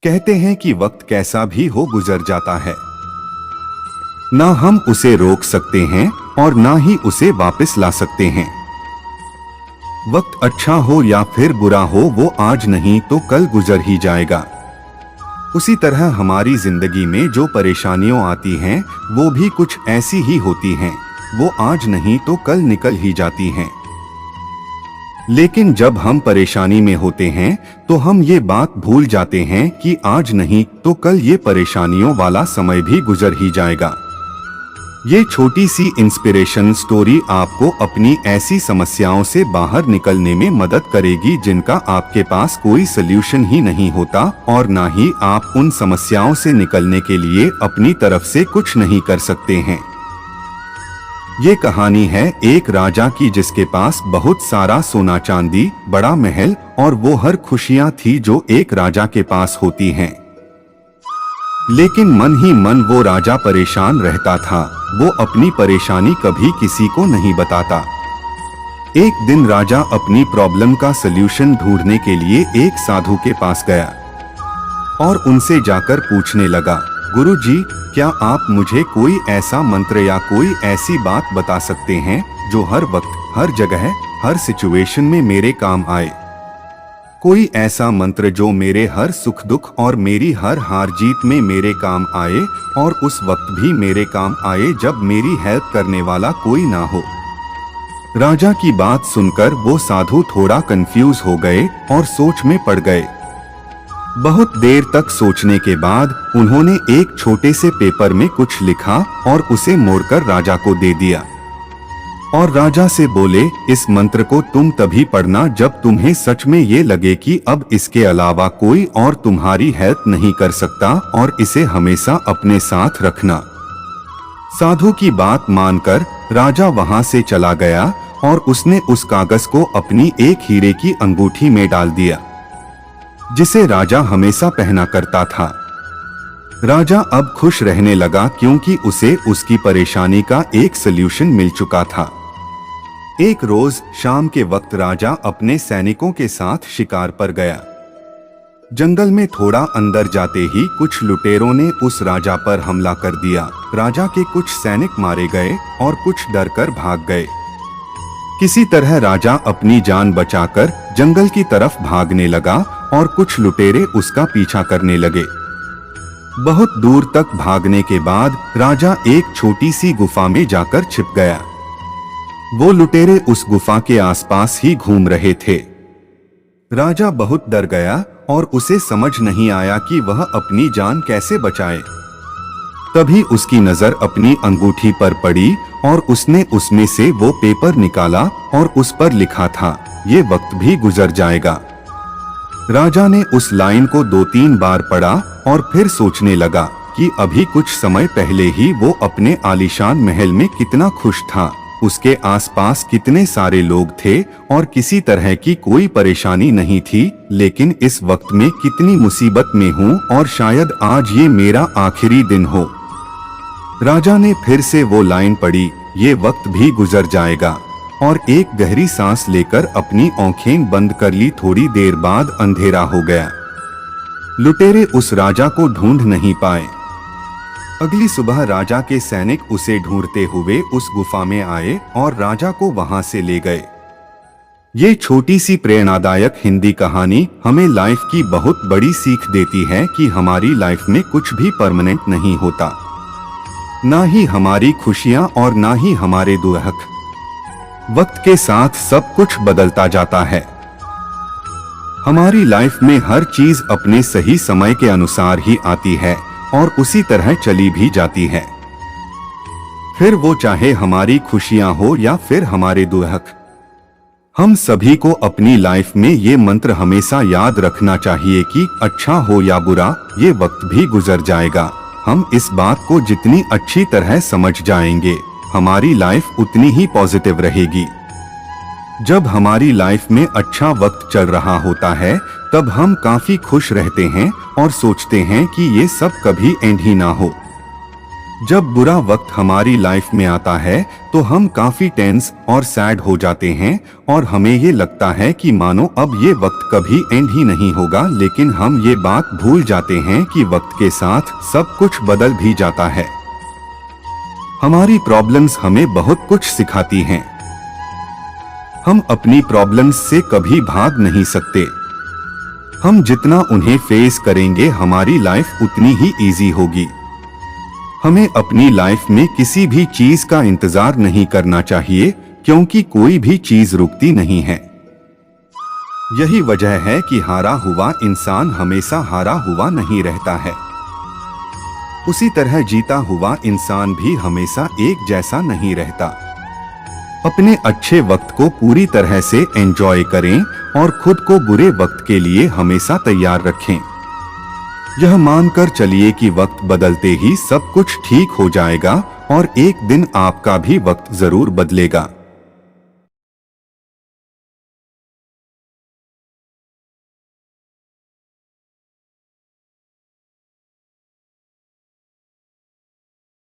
कहते हैं कि वक्त कैसा भी हो गुजर जाता है, ना हम उसे रोक सकते हैं और ना ही उसे वापस ला सकते हैं। वक्त अच्छा हो या फिर बुरा हो, वो आज नहीं तो कल गुजर ही जाएगा। उसी तरह हमारी जिंदगी में जो परेशानियां आती हैं वो भी कुछ ऐसी ही होती हैं। वो आज नहीं तो कल निकल ही जाती हैं। लेकिन जब हम परेशानी में होते हैं तो हम ये बात भूल जाते हैं कि आज नहीं तो कल ये परेशानियों वाला समय भी गुजर ही जाएगा। ये छोटी सी इंस्पिरेशन स्टोरी आपको अपनी ऐसी समस्याओं से बाहर निकलने में मदद करेगी जिनका आपके पास कोई सल्यूशन ही नहीं होता, और ना ही आप उन समस्याओं से निकलने के लिए अपनी तरफ से कुछ नहीं कर सकते हैं। ये कहानी है एक राजा की जिसके पास बहुत सारा सोना चांदी, बड़ा महल और वो हर खुशियां थी जो एक राजा के पास होती हैं। लेकिन मन ही मन वो राजा परेशान रहता था। वो अपनी परेशानी कभी किसी को नहीं बताता। एक दिन राजा अपनी प्रॉब्लम का सल्यूशन ढूंढने के लिए एक साधु के पास गया और उनसे जाकर पूछने लगा, गुरुजी, क्या आप मुझे कोई ऐसा मंत्र या कोई ऐसी बात बता सकते हैं जो हर वक्त, हर जगह, हर सिचुएशन में मेरे काम आए? कोई ऐसा मंत्र जो मेरे हर सुख दुख और मेरी हर हार जीत में मेरे काम आए और उस वक्त भी मेरे काम आए जब मेरी हेल्प करने वाला कोई ना हो। राजा की बात सुनकर वो साधु थोड़ा कंफ्यूज हो गए और सोच में पड़ गए। बहुत देर तक सोचने के बाद उन्होंने एक छोटे से पेपर में कुछ लिखा और उसे मोड़कर राजा को दे दिया और राजा से बोले, इस मंत्र को तुम तभी पढ़ना जब तुम्हें सच में ये लगे कि अब इसके अलावा कोई और तुम्हारी हेल्प नहीं कर सकता, और इसे हमेशा अपने साथ रखना। साधु की बात मानकर राजा वहां से चला गया और उसने उस कागज को अपनी एक हीरे की अंगूठी में डाल दिया जिसे राजा हमेशा पहना करता था। राजा अब खुश रहने लगा क्योंकि उसे उसकी परेशानी का एक सल्यूशन मिल चुका था। एक रोज शाम के वक्त राजा अपने सैनिकों के साथ शिकार पर गया। जंगल में थोड़ा अंदर जाते ही कुछ लुटेरों ने उस राजा पर हमला कर दिया। राजा के कुछ सैनिक मारे गए और कुछ डरकर भाग गए। किसी तरह राजा अपनी जान बचाकर जंगल की तरफ भागने लगा और कुछ लुटेरे उसका पीछा करने लगे। बहुत दूर तक भागने के बाद राजा एक छोटी सी गुफा में जाकर छिप गया। वो लुटेरे उस गुफा के आसपास ही घूम रहे थे। राजा बहुत डर गया और उसे समझ नहीं आया कि वह अपनी जान कैसे बचाए। तभी उसकी नजर अपनी अंगूठी पर पड़ी और उसने उसमें से वो पेपर निकाला और उस पर लिखा था, ये वक्त भी गुजर जाएगा। राजा ने उस लाइन को 2-3 बार पढ़ा और फिर सोचने लगा कि अभी कुछ समय पहले ही वो अपने आलीशान महल में कितना खुश था, उसके आसपास कितने सारे लोग थे और किसी तरह की कोई परेशानी नहीं थी। लेकिन इस वक्त में कितनी मुसीबत में हूँ और शायद आज ये मेरा आखिरी दिन हो। राजा ने फिर से वो लाइन पढ़ी, ये वक्त भी गुजर जाएगा, और एक गहरी सांस लेकर अपनी आंखें बंद कर ली। थोड़ी देर बाद अंधेरा हो गया। लुटेरे उस राजा को ढूंढ नहीं पाए। अगली सुबह राजा के सैनिक उसे ढूंढते हुए उस गुफा में आए और राजा को वहां से ले गए। ये छोटी सी प्रेरणादायक हिंदी कहानी हमें लाइफ की बहुत बड़ी सीख देती है कि हमारी लाइफ में कुछ भी परमानेंट नहीं होता, ना ही हमारी खुशियां और ना ही हमारे दुख। वक्त के साथ सब कुछ बदलता जाता है। हमारी लाइफ में हर चीज अपने सही समय के अनुसार ही आती है और उसी तरह चली भी जाती है। फिर वो चाहे हमारी खुशियां हो या फिर हमारे दुख। हम सभी को अपनी लाइफ में ये मंत्र हमेशा याद रखना चाहिए कि अच्छा हो या बुरा, ये वक्त भी गुजर जाएगा। हम इस बात को जितनी अच्छी तरह समझ जाएंगे, हमारी लाइफ उतनी ही पॉजिटिव रहेगी। जब हमारी लाइफ में अच्छा वक्त चल रहा होता है तब हम काफी खुश रहते हैं और सोचते हैं कि ये सब कभी एंड ही ना हो। जब बुरा वक्त हमारी लाइफ में आता है तो हम काफी टेंस और सैड हो जाते हैं और हमें ये लगता है कि मानो अब ये वक्त कभी एंड ही नहीं होगा, लेकिन हम ये बात भूल जाते हैं कि वक्त के साथ सब कुछ बदल भी जाता है। हमारी प्रॉब्लम्स हमें बहुत कुछ सिखाती हैं। हम अपनी प्रॉब्लम्स से कभी भाग नहीं सकते। हम जितना उन्हें फेस करेंगे हमारी लाइफ उतनी ही इजी होगी। हमें अपनी लाइफ में किसी भी चीज का इंतजार नहीं करना चाहिए, क्योंकि कोई भी चीज रुकती नहीं है। यही वजह है कि हारा हुआ इंसान हमेशा हारा हुआ नहीं रहता है। उसी तरह जीता हुआ इंसान भी हमेशा एक जैसा नहीं रहता। अपने अच्छे वक्त को पूरी तरह से एंजॉय करें और खुद को बुरे वक्त के लिए हमेशा तैयार रखें। यह मानकर चलिए कि वक्त बदलते ही सब कुछ ठीक हो जाएगा और एक दिन आपका भी वक्त जरूर बदलेगा।